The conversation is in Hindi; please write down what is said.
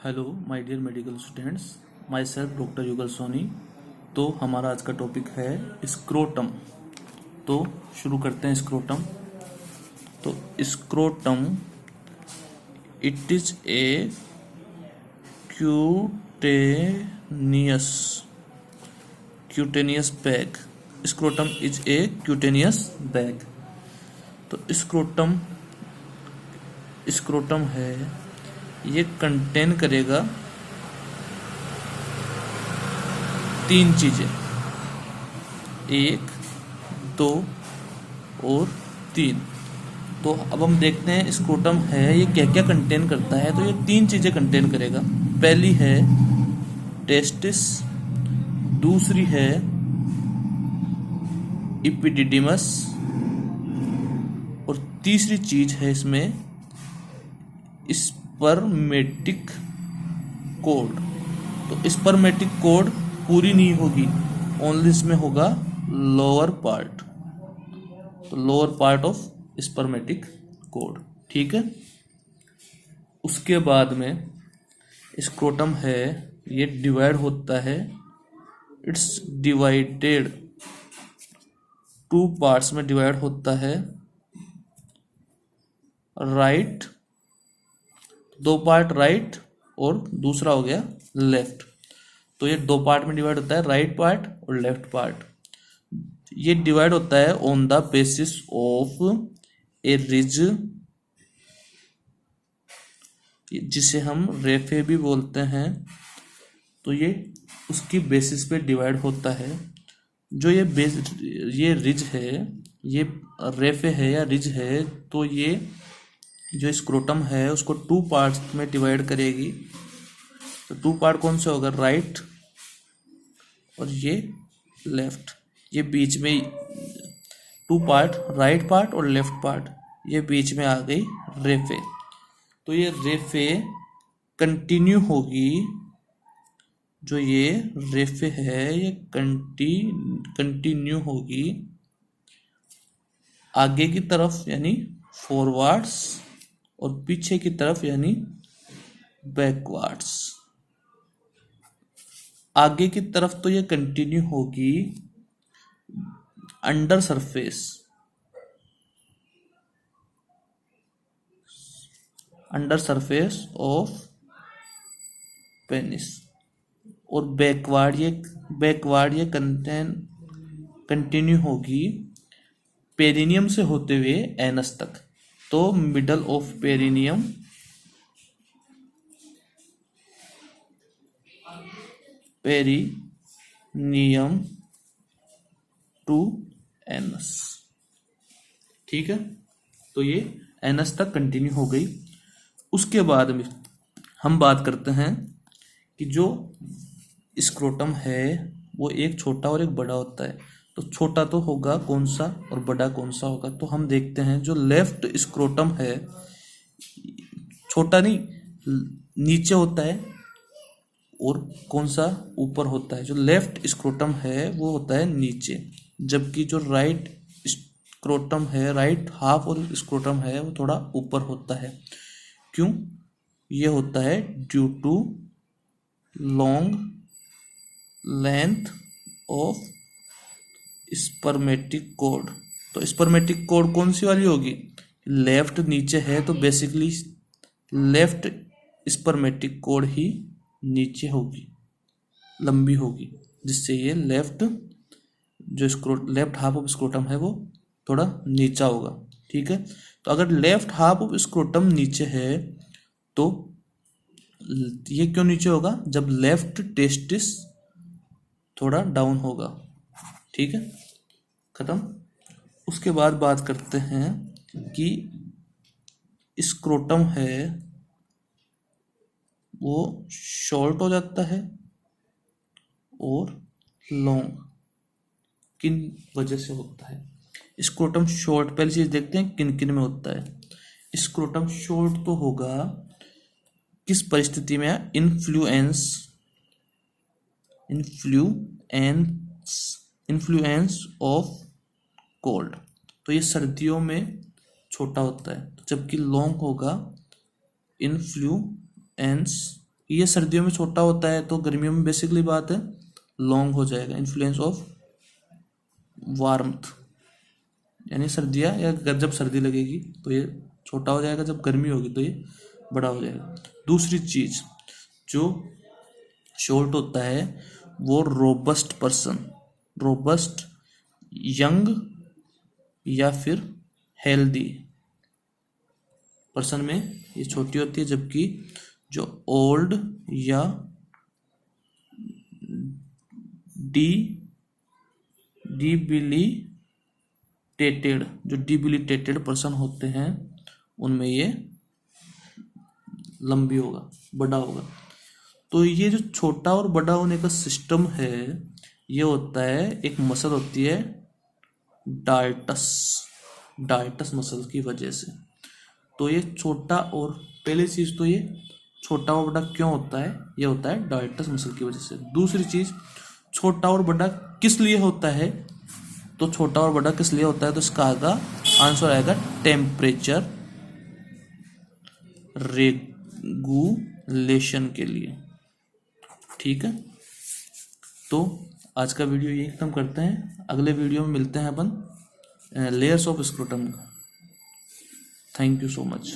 Hello my dear medical students, myself doctor Yugal Soni. तो हमारा आज का टॉपिक है स्क्रोटम। तो शुरू करते हैं स्क्रोटम। तो scrotum it is a cutaneous cutaneous bag. Scrotum is a cutaneous bag. तो स्क्रोटम है, ये कंटेन करेगा तीन चीजें, 1, 2 और 3। तो अब हम देखते हैं स्क्रोटम है ये क्या क्या कंटेन करता है। तो ये तीन चीजें कंटेन करेगा। पहली है टेस्टिस, दूसरी है इपिडिडिमस और तीसरी चीज है इसमें स्पर्मेटिक कोड। तो स्पर्मेटिक कोड पूरी नहीं होगी, ओनली इसमें होगा लोअर पार्ट। तो lower part of spermatic code, ठीक है। उसके बाद में स्क्रोटम है ये डिवाइड होता है, इट्स डिवाइडेड 2 पार्ट्स में डिवाइड होता है। राइट, 2 पार्ट राइट और दूसरा हो गया लेफ्ट। तो ये 2 पार्ट में डिवाइड होता है, राइट पार्ट और लेफ्ट पार्ट। ये डिवाइड होता है on the basis of A ridge, जिसे हम रेफे भी बोलते हैं। तो ये उसकी बेसिस पे डिवाइड होता है। जो ये रिज है, ये रेफे है या रिज है, तो ये जो स्क्रोटम है उसको 2 पार्ट्स में डिवाइड करेगी। तो 2 पार्ट कौन से होगा, राइट और ये लेफ्ट। ये बीच में 2 पार्ट, राइट पार्ट और लेफ्ट पार्ट, ये बीच में आ गई रेफे। तो ये रेफे कंटिन्यू होगी। जो ये रेफे है ये कंटिन्यू होगी आगे की तरफ यानी फॉरवर्ड्स और पीछे की तरफ यानी बैकवर्ड्स। आगे की तरफ तो ये कंटिन्यू होगी अंडर सरफेस ऑफ पेनिस, और बैकवर्ड ये कंटिन्यू होगी पेरिनियम से होते हुए एनस तक। तो middle of perineum to anus, ठीक है। तो ये एनस तक कंटिन्यू हो गई। उसके बाद में हम बात करते हैं कि जो स्क्रोटम है वो एक छोटा और एक बड़ा होता है। तो छोटा तो होगा कौन सा और बड़ा कौन सा होगा। तो हम देखते हैं जो लेफ्ट स्क्रोटम है, छोटा नहीं नीचे होता है, और कौन सा ऊपर होता है। जो लेफ्ट स्क्रोटम है वो होता है नीचे, जबकि जो राइट स्क्रोटम है, राइट हाफ और स्क्रोटम है वो थोड़ा ऊपर होता है। क्यों? ये होता है due to long length of spermatic cord. तो स्पर्मेटिक कोड कौन सी वाली होगी, लेफ्ट नीचे है तो बेसिकली लेफ्ट स्पर्मेटिक कोड ही नीचे होगी, लंबी होगी, जिससे ये लेफ्ट हाफ ऑफ स्क्रोटम है वो थोड़ा नीचा होगा, ठीक है। तो अगर लेफ्ट हाफ ऑफ स्क्रोटम नीचे है तो ये क्यों नीचे होगा, जब लेफ्ट टेस्टिस थोड़ा डाउन होगा, ठीक है। खत्म। उसके बाद बात करते हैं कि स्क्रोटम है वो शॉर्ट हो जाता है और लॉन्ग किन वजह से होता है। स्क्रोटम शॉर्ट, पहली चीज देखते हैं किन किन में होता है। स्क्रोटम शॉर्ट तो होगा किस परिस्थिति में, इन्फ्लुएंस ऑफ कोल्ड। तो ये सर्दियों में छोटा होता है, जबकि लॉन्ग होगा इन्फ्लुएंस ये सर्दियों में छोटा होता है तो गर्मियों में बेसिकली बात है लॉन्ग हो जाएगा। इन्फ्लुएंस ऑफ वार्मथ, यानी सर्दियाँ या जब सर्दी लगेगी तो ये छोटा हो जाएगा, जब गर्मी होगी तो ये बड़ा हो जाएगा। दूसरी चीज़ जो शॉर्ट होता है वो रोबस्ट पर्सन, रोबस्ट, यंग या फिर हेल्दी पर्सन में ये छोटी होती है, जबकि जो ओल्ड या डिबिलिटेटेड पर्सन होते हैं उनमें ये लंबी होगा, बड़ा होगा। तो ये जो छोटा और बड़ा होने का सिस्टम है ये होता है, एक मसल होती है डार्टस मसल की वजह से। तो ये छोटा और पहली चीज़ तो ये छोटा और बड़ा क्यों होता है, ये होता है डार्टस मसल की वजह से। दूसरी चीज़ छोटा और बड़ा किस लिए होता है, तो छोटा और बड़ा किस लिए होता है तो इसका आंसर आएगा टेम्परेचर रेगुलेशन के लिए। ठीक है, तो आज का वीडियो यही खत्म करते हैं। अगले वीडियो में मिलते हैं अपन लेयर्स ऑफ स्क्रोटम का। Thank you so much.